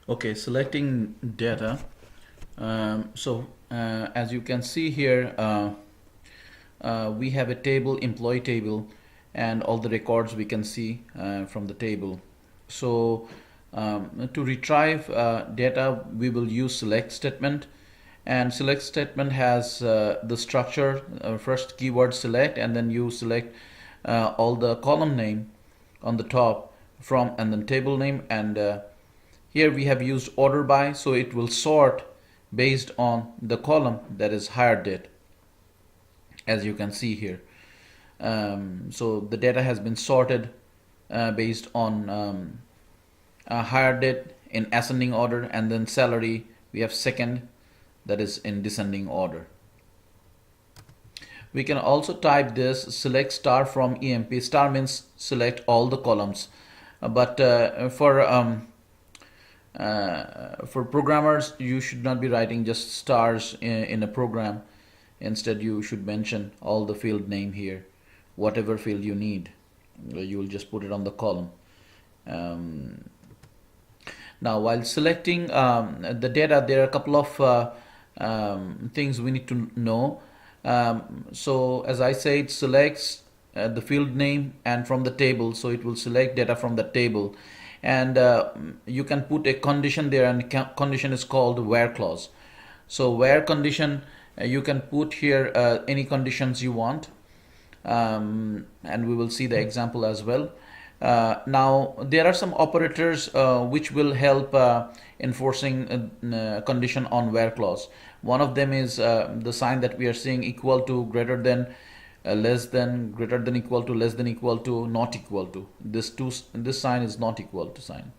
Okay, selecting data. As you can see here, we have a table, employee table, and all the records we can see from the table. So to retrieve data, we will use select statement, and select statement has the structure, first keyword select, and then you select all the column name on the top from, and then table name, and here we have used order by, so it will sort based on the column that is hired date, as you can see here. So the data has been sorted based on hired date in ascending order, and then salary we have second, that is in descending order. We can also type this select star from EMP. Star means select all the columns, but for programmers, you should not be writing just stars in a program. Instead, you should mention all the field name here, whatever field you need. You will just put it on the column. Now, while selecting the data, there are a couple of things we need to know. So, as I said, selects the field name and from the table, so it will select data from the table, and you can put a condition there, and condition is called where clause. So where condition, you can put here any conditions you want, and we will see the example as well. Now there are some operators which will help enforcing condition on where clause. One of them is the sign that we are seeing, equal to, greater than, less than, greater than, equal to, less than, equal to, not equal to. This sign is not equal to sign,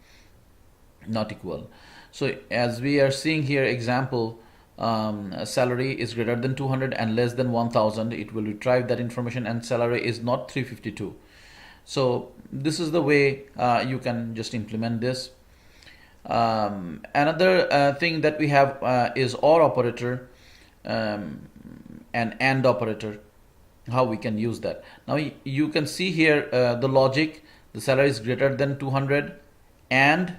not equal. So as we are seeing here, example, salary is greater than 200 and less than 1000, it will retrieve that information, and salary is not 352. So this is the way you can just implement this. Another thing that we have is OR operator and AND operator, how we can use that. Now you can see here the logic, the salary is greater than 200 and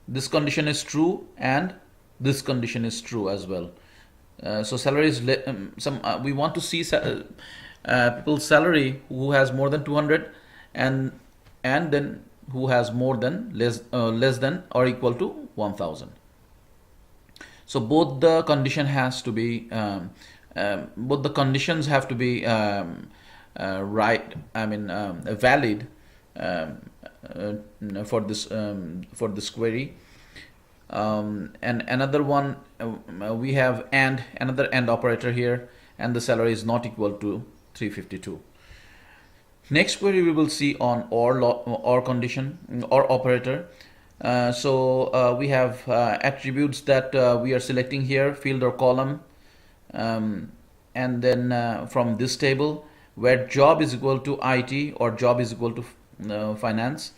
this condition is true, and this condition is true as well. So salary is we want to see people's salary who has more than 200, and then who has more than, less than or equal to 1000. So both the condition has to be both the conditions have to be right, valid for this query. And another one, we have another AND operator here, and the salary is not equal to 352. Next query we will see on or condition or operator. We have attributes that we are selecting here, field or column, and then from this table, where job is equal to IT or job is equal to finance.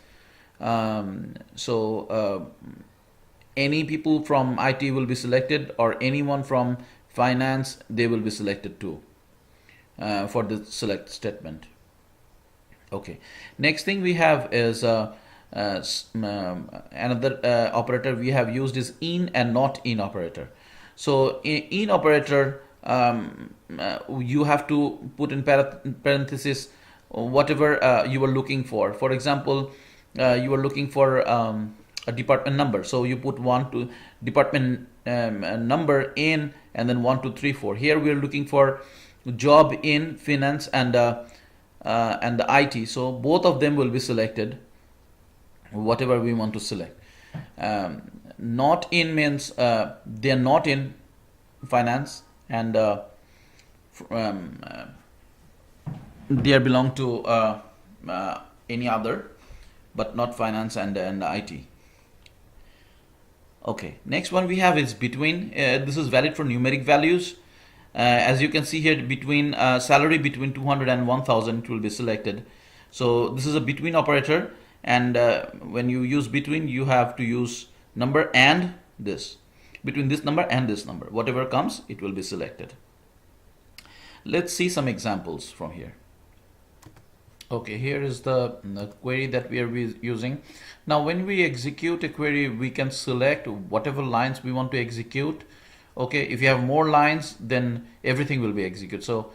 Any people from IT will be selected, or anyone from finance, they will be selected too for the select statement. Okay, next thing we have is another operator we have used is in and not in operator. So in operator, you have to put in parenthesis whatever you are looking for. For example, you are looking for a department number, so you put one to department number in, and then 1 2 3 4. Here we are looking for job in finance and the IT, so both of them will be selected, whatever we want to select. Not in means they are not in finance, and they are belong to any other, but not finance and IT. Okay, next one we have is between. This is valid for numeric values. As you can see here, between salary between 200 and 1000, it will be selected. So this is a between operator, and when you use between, you have to use number and this, between this number and this number, whatever comes, it will be selected. Let's see some examples from here. Okay, here is the query that we are using. Now, when we execute a query, we can select whatever lines we want to execute. Okay, if you have more lines, then everything will be executed. So,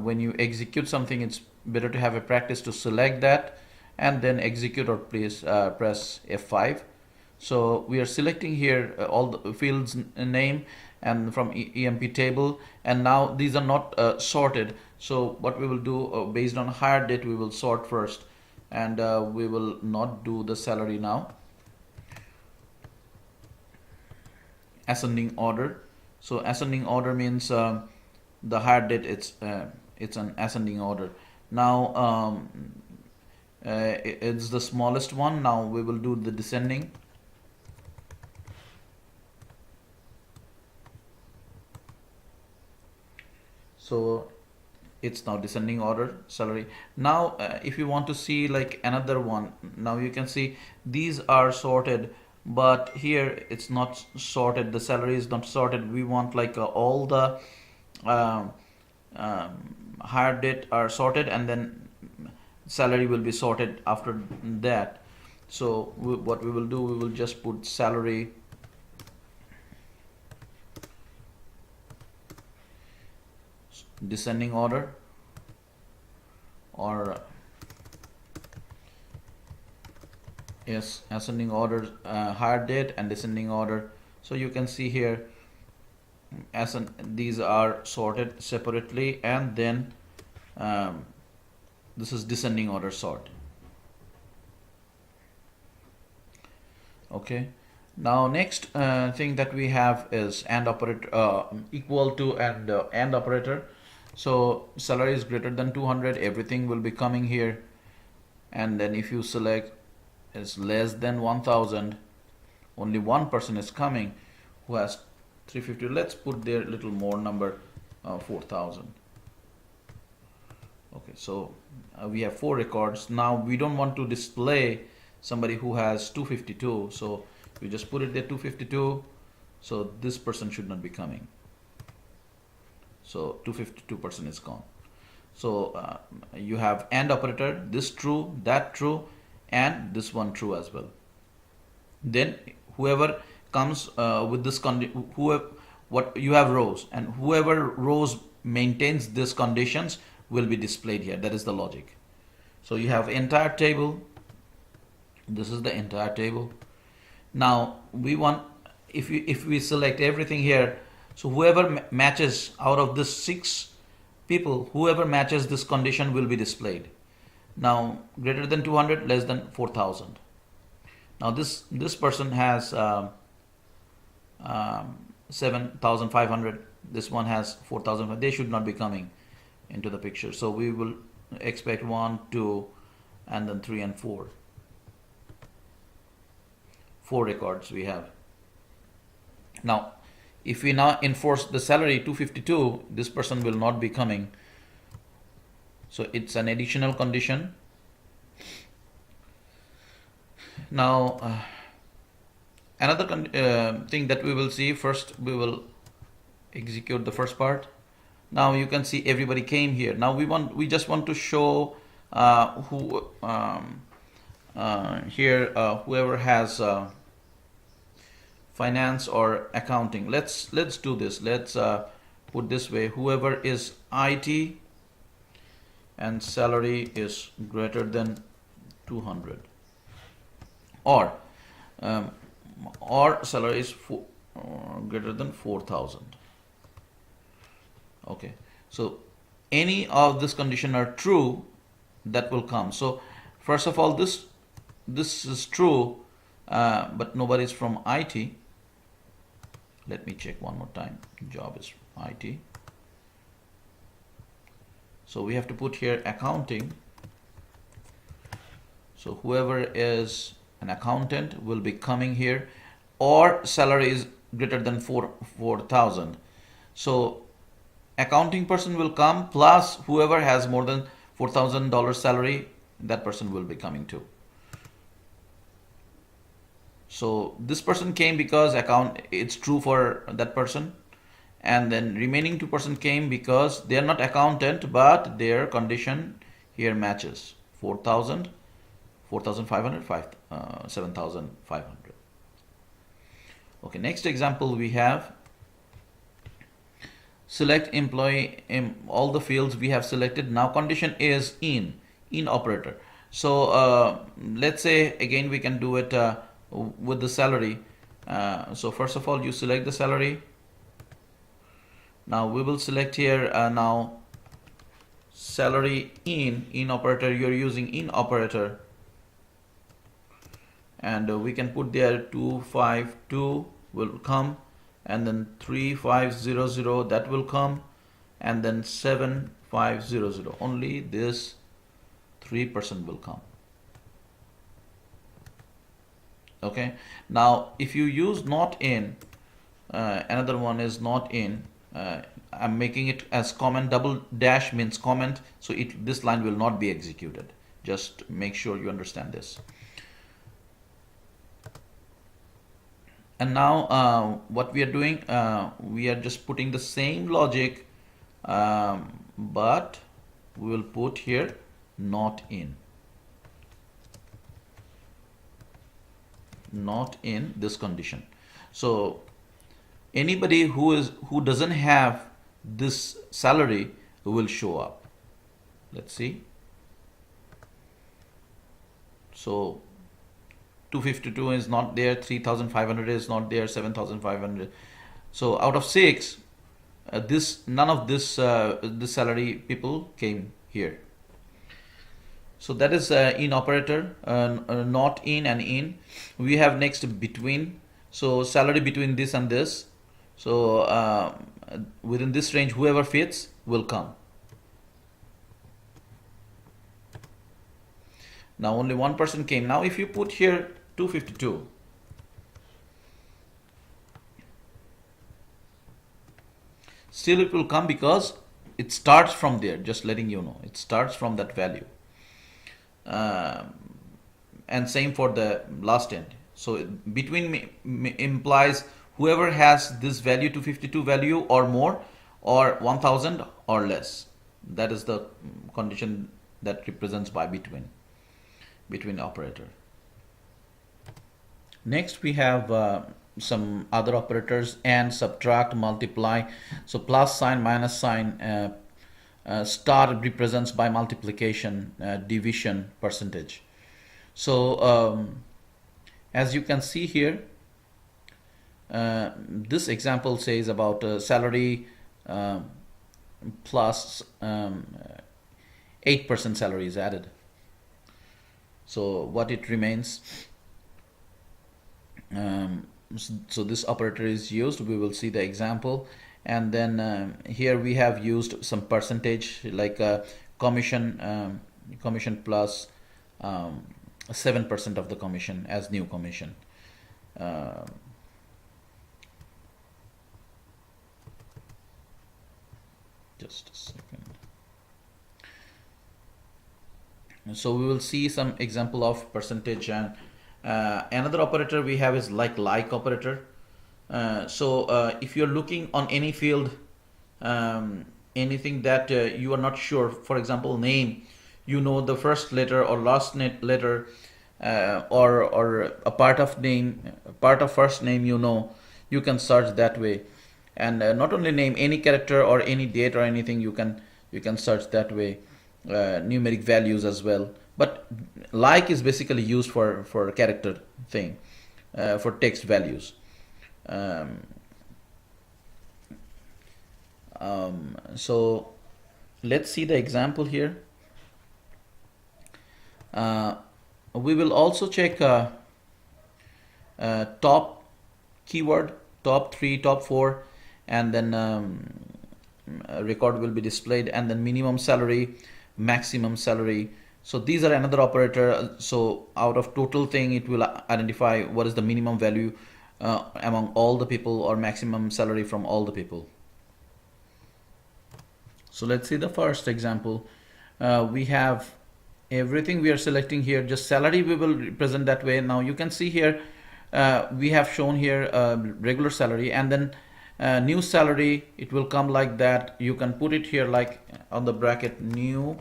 when you execute something, it's better to have a practice to select that and then execute, or please press F5. So we are selecting here all the fields name and from EMP table, and now these are not sorted. So what we will do, based on hire date, we will sort first, and we will not do the salary now. Ascending order. So ascending order means the hire date, it's an ascending order. Now it's the smallest one. Now we will do the descending. So it's now descending order salary. Now if you want to see like another one, now you can see these are sorted, but here it's not sorted, the salary is not sorted. We want like all the um, hire date are sorted, and then salary will be sorted after that. So what we will do, we will just put salary descending order, or yes, ascending order, hire date and descending order. So you can see here, these are sorted separately, and then this is descending order sort. Okay. Now next thing that we have is AND operator, equal to and AND operator. So salary is greater than 200, everything will be coming here, and then if you select is less than 1000, only one person is coming who has 350. Let's put their little more number, 4000. Okay, so we have 4 records. Now we don't want to display somebody who has 252, so we just put it there 252. So this person should not be coming. So 252% is gone. So you have AND operator, this true, that true, and this one true as well. Then whoever comes with this condition, what you have rows, and whoever rows maintains these conditions will be displayed here. That is the logic. So you have entire table. This is the entire table. Now we want, if we select everything here, so whoever matches out of this 6 people, whoever matches this condition will be displayed. Now greater than 200, less than 4000. Now this person has 7500. This one has 4000. They should not be coming into the picture. So we will expect 1, 2, and then 3 and 4. 4 records we have. Now if we now enforce the salary 252, this person will not be coming. So it's an additional condition. Now another thing that we will see, first we will execute the first part. Now you can see everybody came here. Now we just want to show who here whoever has finance or accounting. Let's do this. Let's put this way: whoever is IT and salary is greater than 200, or salary is greater than 4000. Okay, so any of this condition are true, that will come. So first of all, this is true, but nobody is from IT. Let me check one more time. Job is IT. So we have to put here accounting. So whoever is an accountant will be coming here, or salary is greater than 4000. So accounting person will come, plus whoever has more than $4,000 salary, that person will be coming too. So this person came because it's true for that person, and then remaining 2% came because they are not accountant, but their condition here matches 4,000, 4,500, 7,500. Okay, next example we have select employee in all the fields we have selected. Now condition is in operator. So let's say again we can do it with the salary. So first of all you select the salary. Now we will select here now salary in operator. You're using in operator, and we can put there 252 will come, and then 3500 that will come, and then 7500. Only this 3% will come. Okay, now if you use not in, another one is not in, I'm making it as comment. Double dash means comment, so this line will not be executed. Just make sure you understand this. And now what we are doing, we are just putting the same logic, but we will put here not in this condition. So anybody who doesn't have this salary will show up. Let's see. So 252 is not there, 3,500 is not there, 7,500. So out of 6, none of this salary people came here. So that is in operator, not in and in. We have next between. So salary between this and this. So within this range, whoever fits will come. Now only one person came. Now if you put here 252, still it will come because it starts from there. Just letting you know, it starts from that value. And same for the last end. So between implies whoever has this value 252 value or more, or 1000 or less. That is the condition that represents by between operator. Next we have some other operators: and, subtract, multiply. So plus sign, minus sign, star represents by multiplication, division, percentage. So as you can see here, this example says about salary plus 8% salary is added. So what it remains, so this operator is used. We will see the example, and then here we have used some percentage, like commission plus 7% of the commission as new commission. Just a second. So we will see some example of percentage. And another operator we have is like operator. So if you're looking on any field, anything that you are not sure, for example name, you know the first letter or last letter, or a part of name, part of first name, you can search that way. And not only name, any character or any date or anything, you can search that way. Numeric values as well, but like is basically used for character thing, for text values. So let's see the example here. We will also check top keyword, top 3, top 4, and then record will be displayed, and then minimum salary, maximum salary. So these are another operator. So out of total thing, it will identify what is the minimum value among all the people, or maximum salary from all the people. So let's see the first example. We have everything we are selecting here. Just salary we will represent that way. Now you can see here we have shown here regular salary, and then new salary, it will come like that. You can put it here like on the bracket, new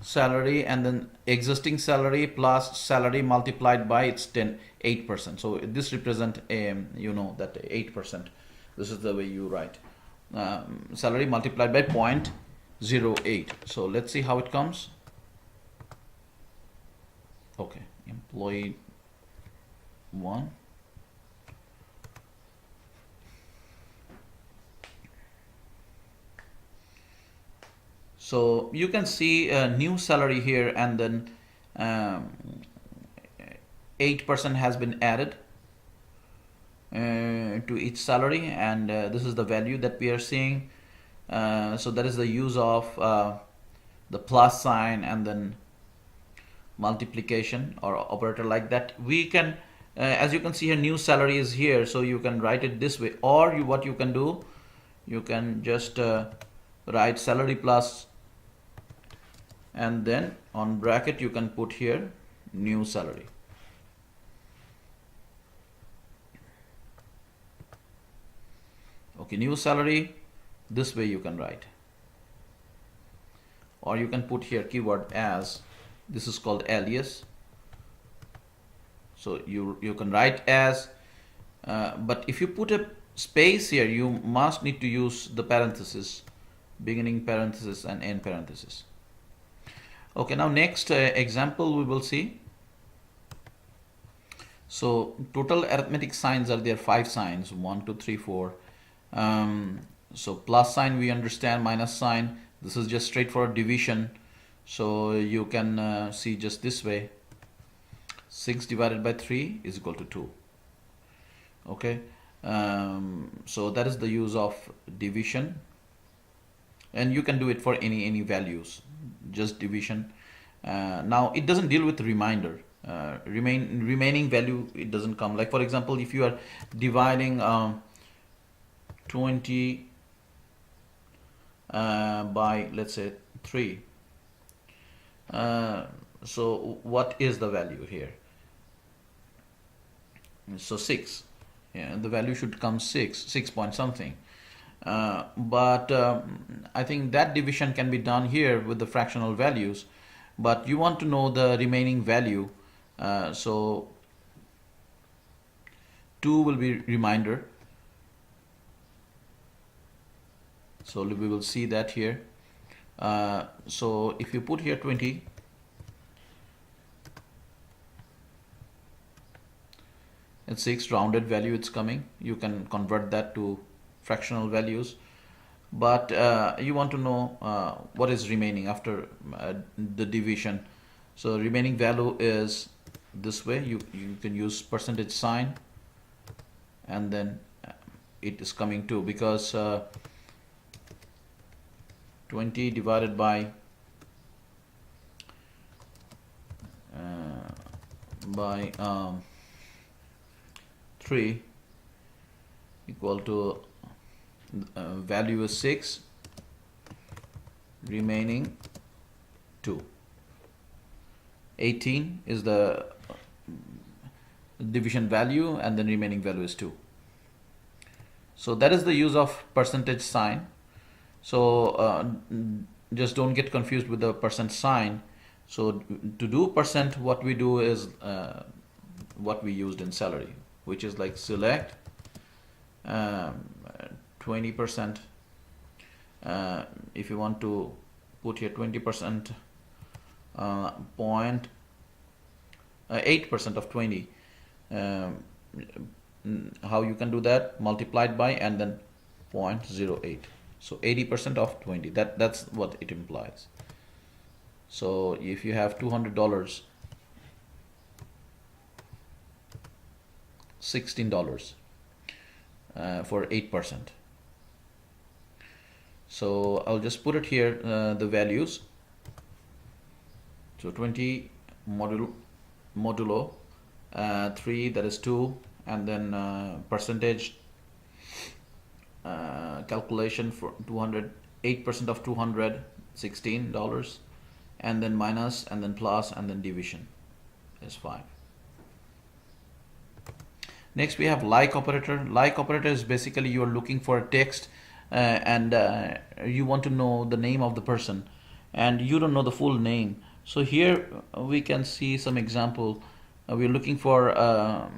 salary, and then existing salary plus salary multiplied by its 8%. So this represent that 8%. This is the way you write salary multiplied by 0.08. So let's see how it comes. Okay, employee 1. So you can see a new salary here, and then 8% has been added to each salary, and this is the value that we are seeing. So that is the use of the plus sign and then multiplication or operator like that. We can, as you can see here, new salary is here, so you can write it this way, or what you can do, you can just write salary plus, and then on bracket you can put here new salary. Okay, new salary, this way you can write, or you can put here keyword as, this is called alias. So you can write as, but if you put a space here, you must need to use the parenthesis, beginning parenthesis and end parenthesis. Okay, now next example we will see. So total arithmetic signs are there, 5 signs, 1 2 3 4. So plus sign we understand, minus sign, this is just straightforward division. So you can see just this way, 6 divided by 3 is equal to 2. Okay, so that is the use of division, and you can do it for any values, just division. Now it doesn't deal with remainder. Remaining value, it doesn't come. Like for example, if you are dividing 20 by, let's say, 3, so what is the value here? So 6, yeah, the value should come 6 point something. But I think that division can be done here with the fractional values, but you want to know the remaining value. So 2 will be remainder. So we will see that here. So if you put here 20, and 6 rounded value it's coming, you can convert that to fractional values, but you want to know what is remaining after the division. So remaining value is this way. You can use percentage sign, and then it is coming to, because 20 divided by 3 equal to value is 6, remaining 2. 18 is the division value, and then remaining value is 2. So that is the use of percentage sign. So just don't get confused with the percent sign. So to do percent, what we do is what we used in salary, which is like select 20%. If you want to put here 20%, 8% of 20, how you can do that? Multiplied by and then 0.08. So 80% of 20. That's what it implies. So if you have $200, $16 for 8%. So I'll just put it here, the values. So 20 modulo 3, that is 2, and then percentage calculation for 200, 8% of 200, $16, and then minus, and then plus, and then division is 5. Next we have like operator. Like operator is basically you are looking for a text and you want to know the name of the person. and you don't know the full name. So here we can see some example. We're looking for,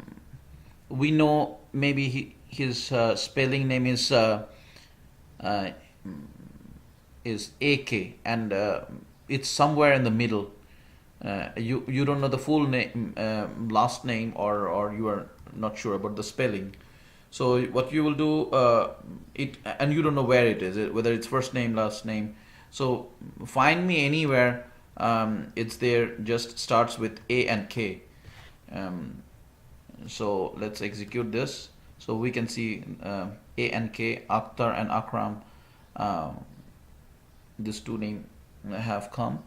we know maybe his spelling name uh, is AK, and it's somewhere in the middle. You don't know the full name, last name, or you are not sure about the spelling. So what you will do, it, and you don't know where it is, whether it's first name, last name. So find me anywhere. It's there. Just starts with A and K. Um, so let's execute this. So we can see A and K, Akhtar and Akram. Um, these two names have come.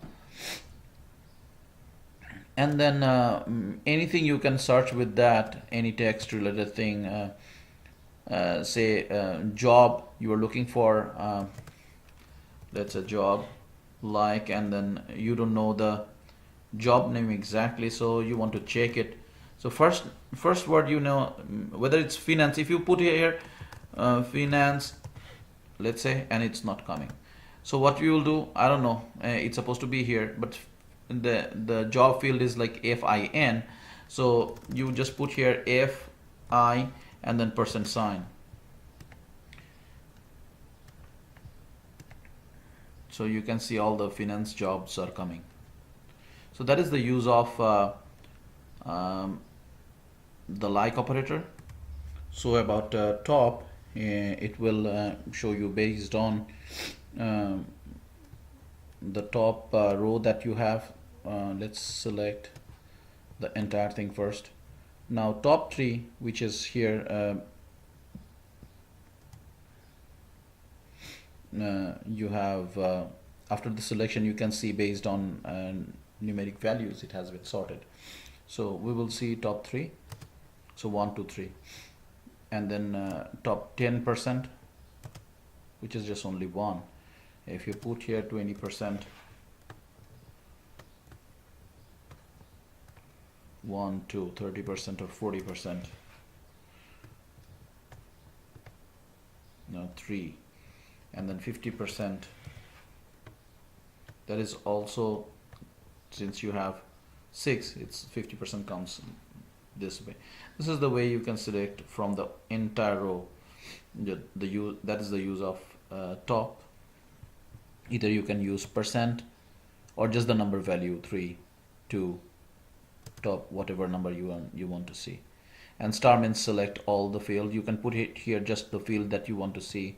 And then anything you can search with that, any text related thing. Say job you are looking for. That's a job, like, and then you don't know the job name exactly, so you want to check it. So first word, you know, whether it's finance. If you put here finance, let's say, and it's not coming, so what you will do, I don't know, it's supposed to be here, but the job field is like FIN, so you just put here FI and then %. So you can see all the finance jobs are coming. So that is the use of the like operator. So about top, it will show you based on the top row that you have. Let's select the entire thing first. Now top 3, which is here, you have after the selection, you can see based on numeric values it has been sorted. So we will see top 3, so 1 2 3, and then top 10%, which is just only 1. If you put here 20%, 1 2 30% or 40%, no 3, and then 50%. That is also, since you have 6, it's 50% comes this way. This is the way you can select from the entire row. The use, that is the use of top. Either you can use % or just the number value 3 2 top, whatever number you want to see. And star means select all the field. You can put it here just the field that you want to see.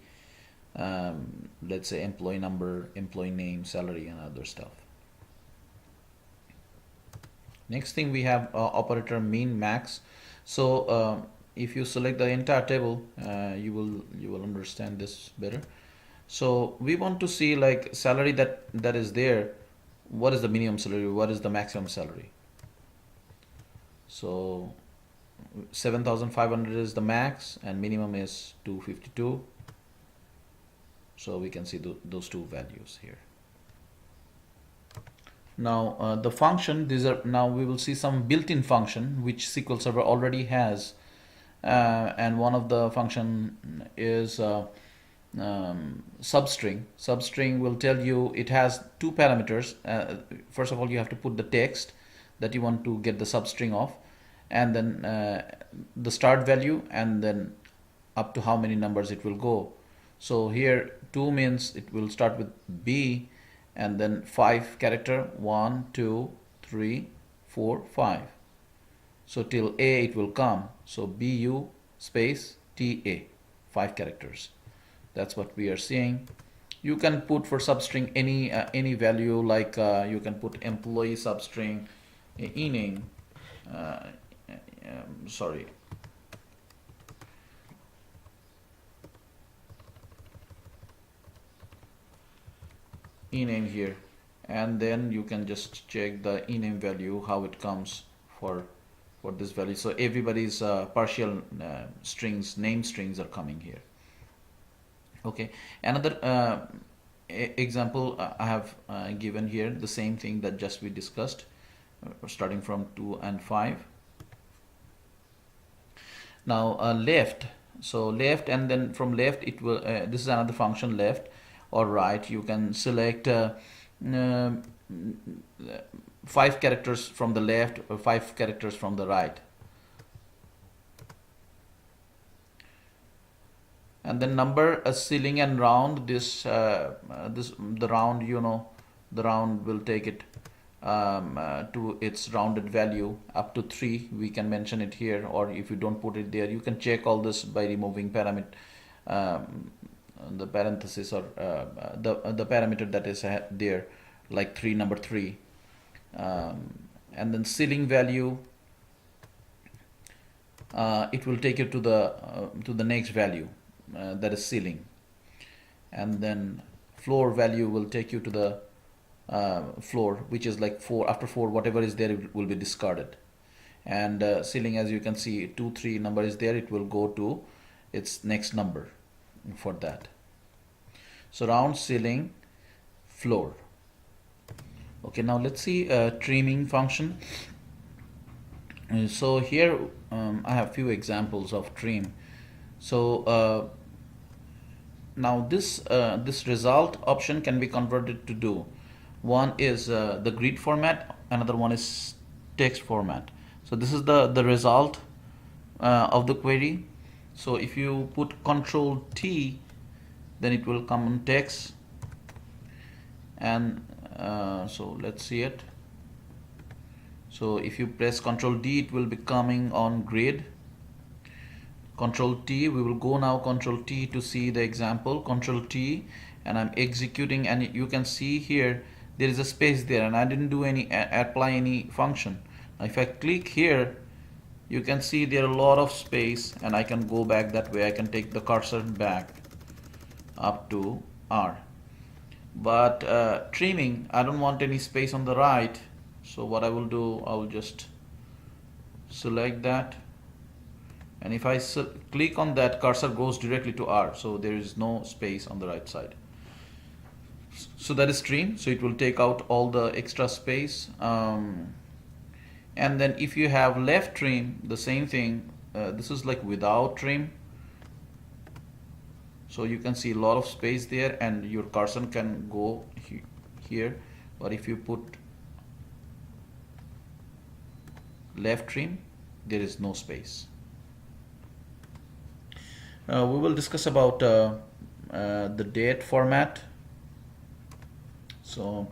Let's say employee number, employee name, salary, and other stuff. Next thing we have operator min max. So if you select the entire table, you will understand this better. So we want to see like salary that is there. What is the minimum salary? What is the maximum salary? So 7,500 is the max and minimum is 252. So we can see those two values here. Now the function, these are, now we will see some built-in function which SQL Server already has, and one of the function is substring. Substring will tell you, it has 2 parameters. First of all, you have to put the text that you want to get the substring of, and then the start value, and then up to how many numbers it will go. So here 2 means it will start with B, and then 5 character, 1 2 3 4 5. So till A it will come. So BU space TA, 5 characters. That's what we are seeing. You can put for substring any value, like you can put employee substring ename, sorry, ename here, and then you can just check the ename value, how it comes for this value. So everybody's partial strings, name strings are coming here. Okay, another example I have given here, the same thing that just we discussed, starting from 2 and 5. Now left, so left, and then from left it will this is another function, left or right. You can select um, 5 characters from the left or 5 characters from the right. And then number a ceiling and round. This the round, the round will take it to its rounded value up to 3. We can mention it here, or if you don't put it there, you can check all this by removing parameter, the parenthesis, or the parameter that is there, like 3, number 3. And then ceiling value, it will take you to the next value, that is ceiling. And then floor value will take you to the floor, which is like 4. After 4, whatever is there will be discarded. And ceiling, as you can see, 2, 3 number is there, it will go to its next number for that. So round, ceiling, floor. Okay, now let's see trimming function. So here I have few examples of trim. So now this result option can be converted to do. One is the grid format, another one is text format. So this is the result of the query. So if you put Control T, then it will come in text. And so let's see it. So if you press Control D, it will be coming on grid. Control T, we will go now Control T to see the example. Control T, and I'm executing, and you can see here there is a space there, and I didn't do any apply any function. Now if I click here, you can see there are a lot of space, and I can go back that way. I can take the cursor back up to R. But trimming, I don't want any space on the right. So what I will do, I will just select that, and if I click on that, cursor goes directly to R, so there is no space on the right side. So that is trim, so it will take out all the extra space. And then if you have left trim, the same thing. This is like without trim, so you can see a lot of space there, and your cursor can go here. But if you put left trim, there is no space. We will discuss about the date format. So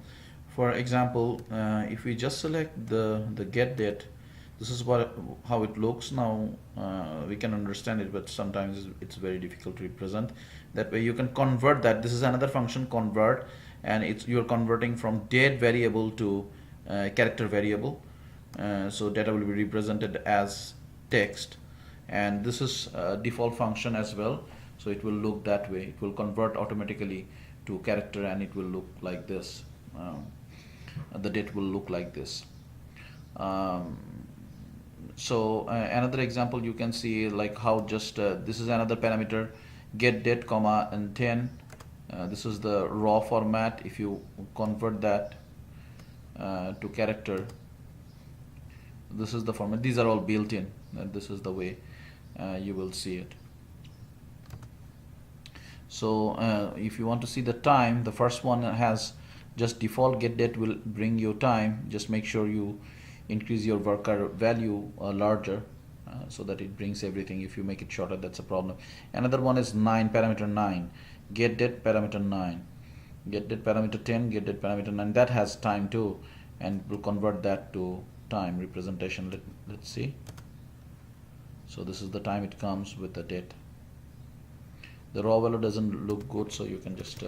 for example, if we just select the get date, this is how it looks now. We can understand it, but sometimes it's very difficult to represent. That way you can convert that. This is another function, convert, and you're converting from date variable to character variable. So data will be represented as text, and this is a default function as well, so it will look that way. It will convert automatically to character, and it will look like this. The date will look like this. So another example, you can see like how just this is another parameter, get date comma and 10. This is the raw format. If you convert that to character, this is the format. These are all built in, and this is the way you will see it. So if you want to see the time, the first one has just default get date will bring you time. Just make sure you increase your worker value larger so that it brings everything. If you make it shorter, that's a problem. Another one is 9, parameter 9, get date parameter 9, get date parameter 10, get date parameter 9. That has time too, and we'll convert that to time representation. Let's see. So this is the time it comes with the date. The raw value doesn't look good, so you can just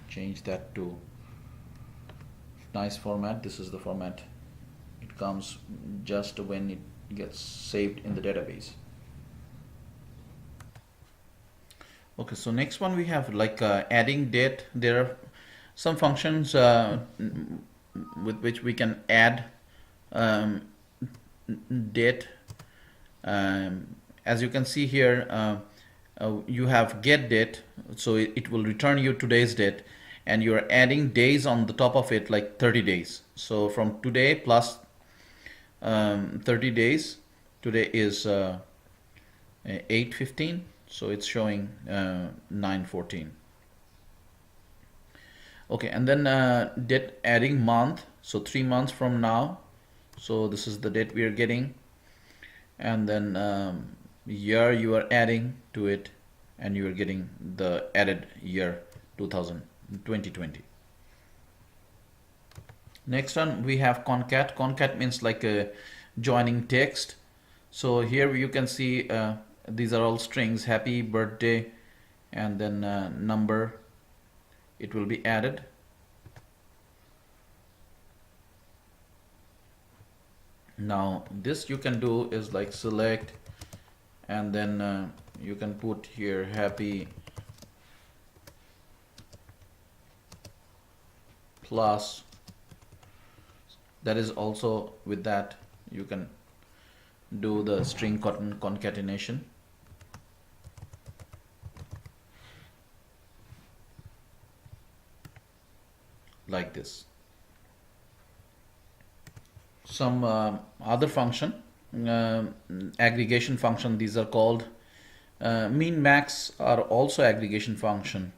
change that to nice format. This is the format it comes just when it gets saved in the database. Okay, so next one we have like adding date. There are some functions with which we can add date. As you can see here, you have get date, so it will return you today's date, and you're adding days on the top of it, like 30 days. So from today plus 30 days, today is 8/15, so it's showing 9/14. Okay, and then date adding month, so 3 months from now, so this is the date we are getting, and then year you are adding to it, and you are getting the added year 2020. Next one we have concat. Concat means like a joining text. So here you can see these are all strings, happy birthday, and then number, it will be added. Now this you can do is like select, and then you can put here happy plus, that is also with that you can do the string concatenation like this. Some other function, uh, aggregation function, these are called. Min max are also aggregation function.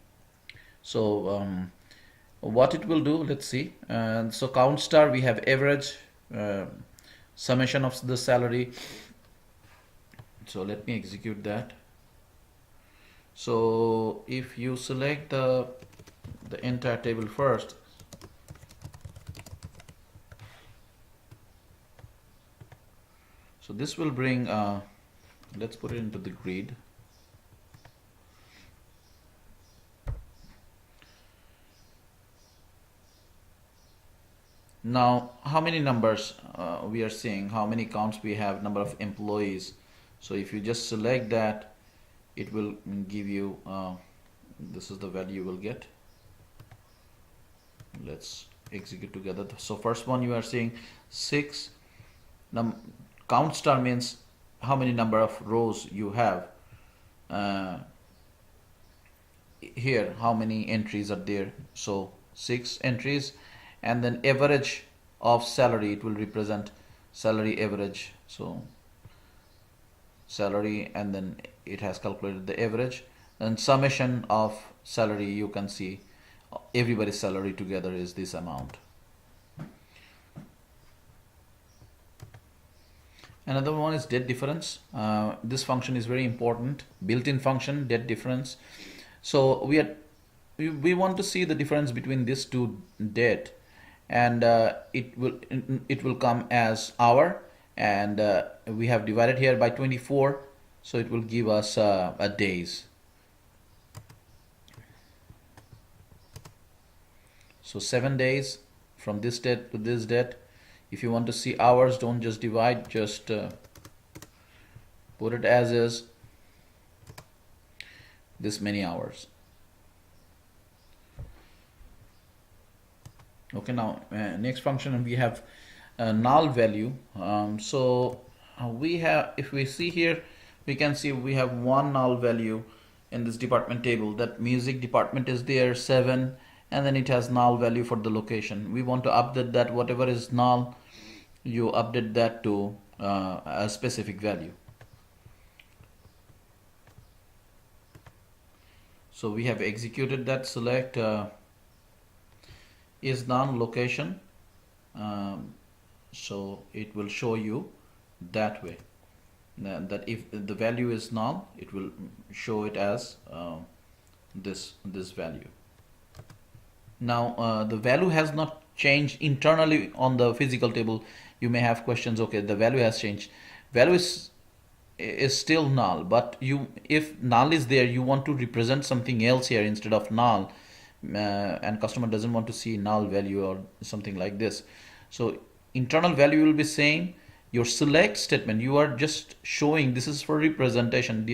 So what it will do, let's see. So count star, we have average, summation of the salary. So let me execute that. So if you select the entire table first, so this will bring, let's put it into the grid. Now, how many numbers we are seeing, how many counts we have, number of employees. So if you just select that, it will give you, this is the value you will get. Let's execute together. So first one you are seeing 6. Count star means how many number of rows you have. Here, how many entries are there? So 6 entries. And then average of salary, it will represent salary average. So salary, and then it has calculated the average. And summation of salary, you can see everybody's salary together is this amount. Another one is date difference. This function is very important, built-in function, date difference. So we want to see the difference between these two date, and it will come as hour, and we have divided here by 24, so it will give us a days. So 7 days from this date to this date. If you want to see hours, don't just divide, just put it as is, this many hours. Okay, now next function we have null value. So we have, if we see here, we can see we have one null value in this department table. That music department is there, 7, and then it has null value for the location. We want to update that, whatever is null, you update that to a specific value. So we have executed that. Select is null location, so it will show you that way, that if the value is null, it will show it as this value. Now the value has not changed internally on the physical table. You may have questions. Okay, the value has changed. Value is still null, but if null is there, you want to represent something else here instead of null, and customer doesn't want to see null value or something like this. So internal value will be same. Your select statement, you are just showing this is for representation.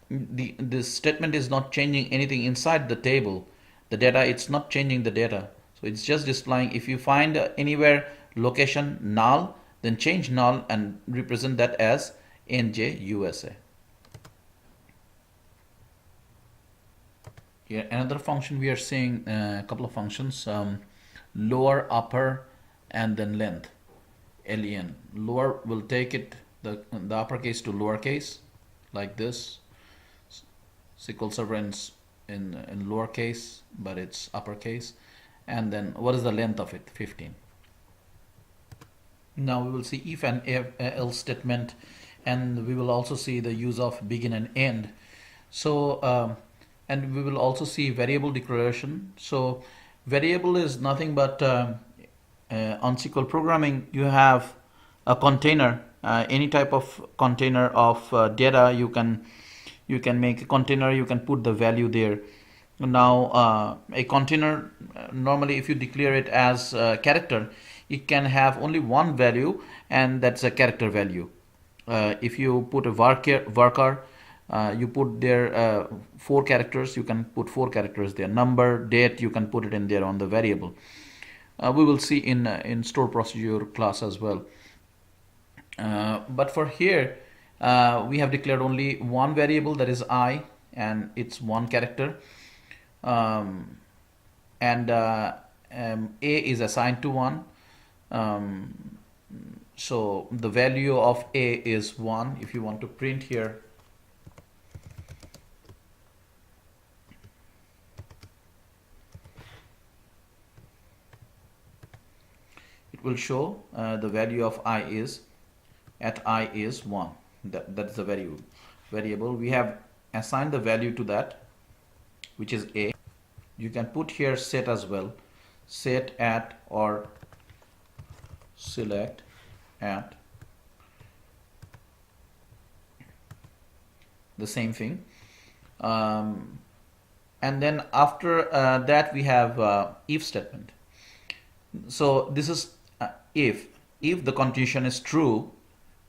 This statement is not changing anything inside the table. The data, it's not changing the data. So it's just displaying. If you find anywhere location null, then change null and represent that as NJ USA. Here another function we are seeing, a couple of functions, lower, upper, and then length, len. Lower will take it the uppercase to lowercase like this. SQL Server in lowercase, but it's uppercase. and then what is the length of it? 15. Now we will see if and else statement, and we will also see the use of begin and end. So and we will also see variable declaration. So variable is nothing but on SQL programming you have a container, any type of container of data. You can make a container, you can put the value there. Now a container, normally if you declare it as a character, it can have only one value, and that's a character value. If you put a varchar, you put there 4 characters, you can put 4 characters there. Number, date, you can put it in there on the variable. We will see in store procedure class as well. But for here, we have declared only one variable, that is I, and it's 1 character. And A is assigned to 1. So the value of A is 1. If you want to print here, it will show the value of I is at I is 1. That's the variable. We have assigned the value to that, which is A. You can put here set as well, set at or select at, the same thing. And then after that we have if statement. So this is if the condition is true,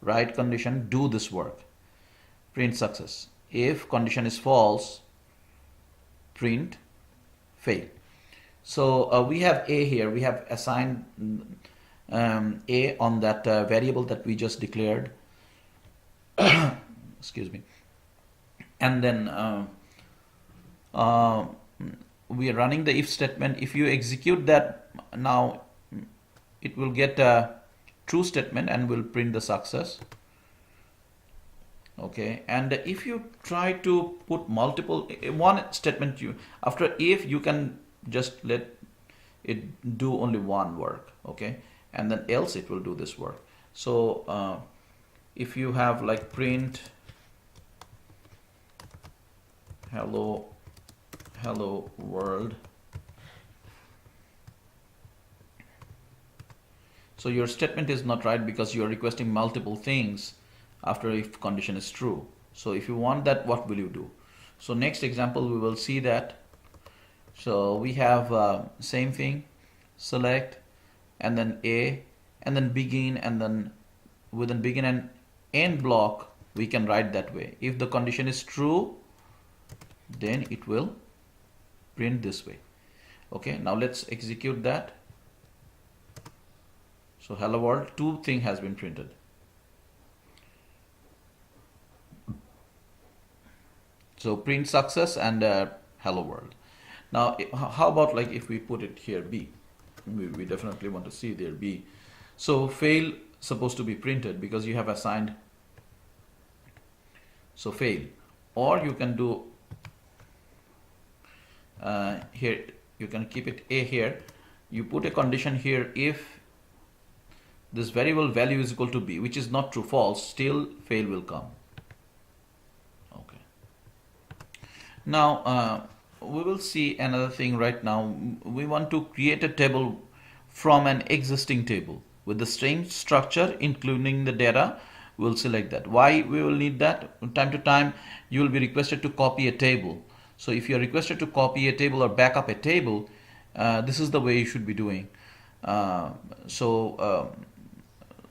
right condition, do this work, print success. If condition is false, print fail. So we have A here, we have assigned A on that variable that we just declared. Excuse me. And then we are running the if statement. If you execute that now, it will get a true statement and will print the success. Okay, and if you try to put multiple one statement, you after if, you can just let it do only one work. Okay, and then else it will do this work. So if you have like print hello world, so your statement is not right because you are requesting multiple things after if condition is true. So if you want that, what will you do? So next example we will see that. So we have same thing, select and then A and then begin, and then within begin and end block we can write that way. If the condition is true, then it will print this way. Okay, now let's execute that. So hello world, 2 thing has been printed. So print success and hello world. Now how about like if we put it here B, we definitely want to see there B. So fail supposed to be printed because you have assigned, so fail. Or you can do here, you can keep it A here, you put a condition here, if this variable value is equal to B, which is not true, false, still fail will come. Okay. Now we will see another thing right now. We want to create a table from an existing table with the same structure including the data. We'll select that. Why we will need that? From time to time you will be requested to copy a table. So if you are requested to copy a table or back up a table, this is the way you should be doing.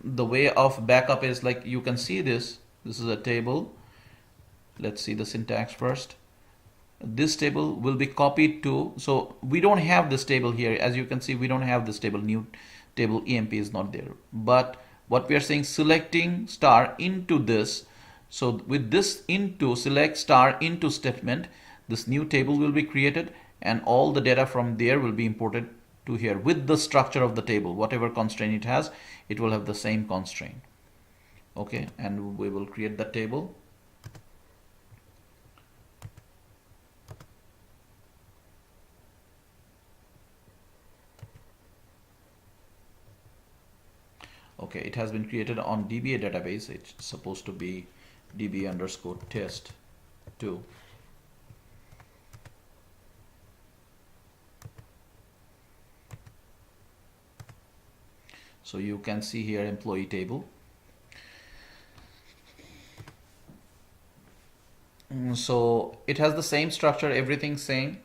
The way of backup is like, you can see this is a table. Let's see the syntax first. This table will be copied to, so we don't have this table here, as you can see we don't have this table, new table EMP is not there, but what we are saying, selecting star into this. So with this into, select star into statement, this new table will be created and all the data from there will be imported to here with the structure of the table. Whatever constraint it has, it will have the same constraint. Okay, and we will create the table. Okay, it has been created on DBA database. It's supposed to be DBA underscore test 2. So you can see here employee table. So it has the same structure, everything same.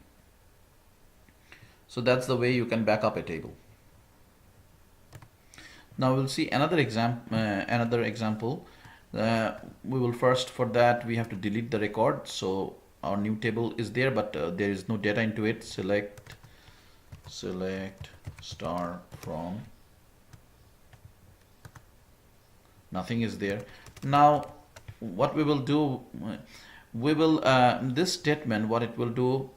So that's the way you can back up a table. Now we'll see another example. We will first, for that we have to delete the record. So our new table is there, but there is no data into it. Select star from, nothing is there. Now what we will do, we will this statement, what it will do,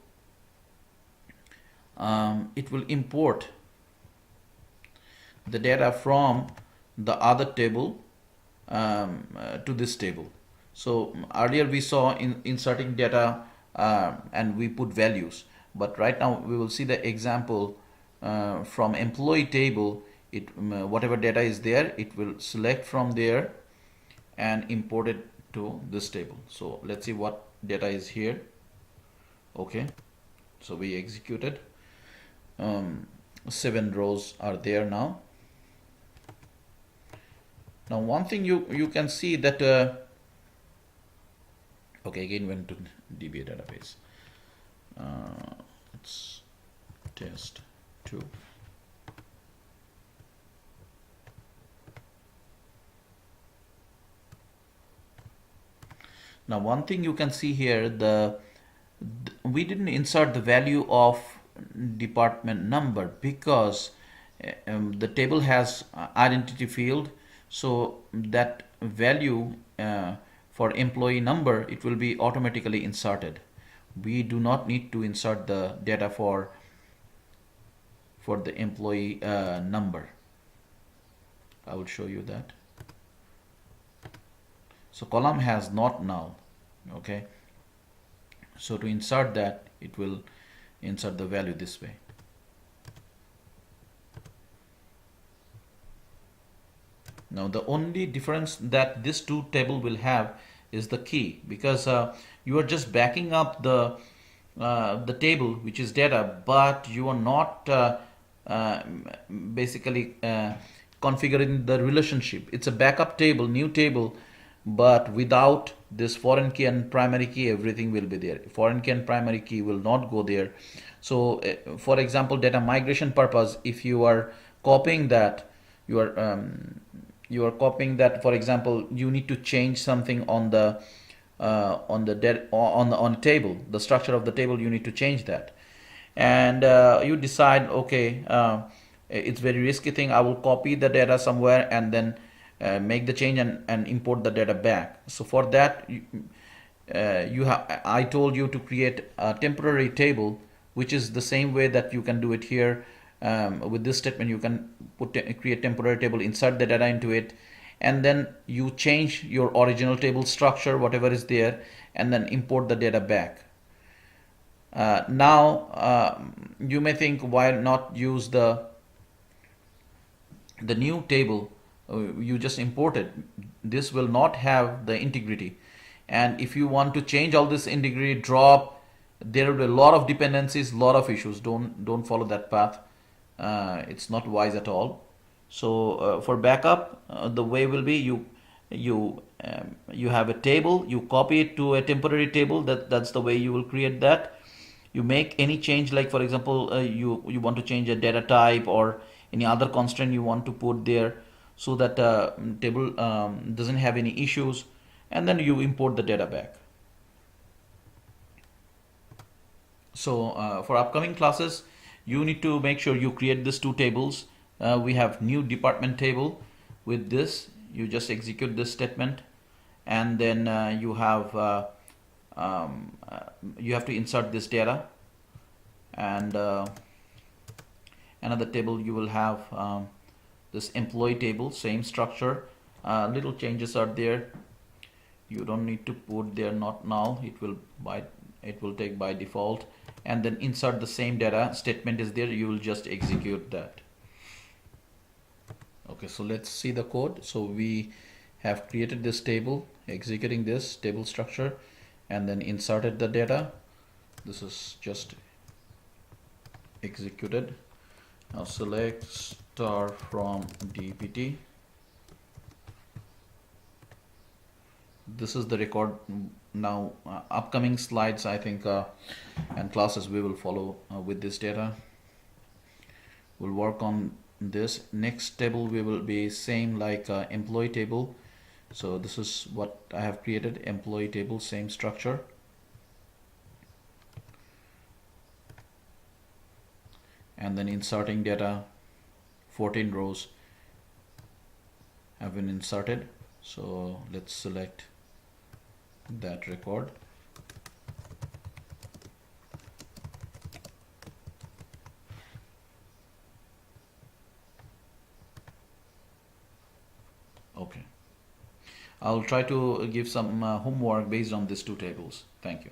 it will import the data from the other table to this table. So earlier we saw in inserting data and we put values, but right now we will see the example from employee table. It whatever data is there, it will select from there and import it to this table. So let's see what data is here. Okay, so we executed. 7 rows are there now. Now one thing you can see that okay, again went to DBA database. It's test 2. Now one thing you can see here, we didn't insert the value of department number because the table has identity field, so that value for employee number, it will be automatically inserted. We do not need to insert the data for the employee number. I will show you that. So column has not null. Okay, so to insert that, it will insert the value this way. Now the only difference that this two table will have is the key, because you are just backing up the table which is data, but you are not basically configuring the relationship. It's a backup table, new table, but without this foreign key and primary key, everything will be there. Foreign key and primary key will not go there. So for example, data migration purpose, if you are copying that, you are copying that. For example, you need to change something on the table, the structure of the table, you need to change that, and you decide, okay, it's very risky thing, I will copy the data somewhere and then make the change and import the data back. So for that, I told you to create a temporary table, which is the same way that you can do it here. With this statement, you can create temporary table, insert the data into it, and then you change your original table structure, whatever is there, and then import the data back. Now you may think, why not use the new table? You just import it. This will not have the integrity, and if you want to change all this integrity, drop, there will be a lot of dependencies, lot of issues. Don't follow that path. It's not wise at all. So for backup, the way will be, you have a table, you copy it to a temporary table. That's the way you will create that. You make any change, like for example, you want to change a data type or any other constraint you want to put there, so that table doesn't have any issues, and then you import the data back. So for upcoming classes, you need to make sure you create these two tables. We have new department table. With this, you just execute this statement, and then you have to insert this data, and another table you will have this employee table, same structure. Little changes are there. You don't need to put there not null. It will take by default, and then insert the same data. Statement is there. You will just execute that. Okay, so let's see the code. So we have created this table, executing this table structure, and then inserted the data. This is just executed. Now select star from DPT. This is the record. Now upcoming slides, I think, and classes we will follow with this data. We'll work on this. Next table we will be same like employee table. So this is what I have created, employee table, same structure. And then inserting data, 14 rows have been inserted. So let's select that record. Okay. I'll try to give some homework based on these two tables. Thank you.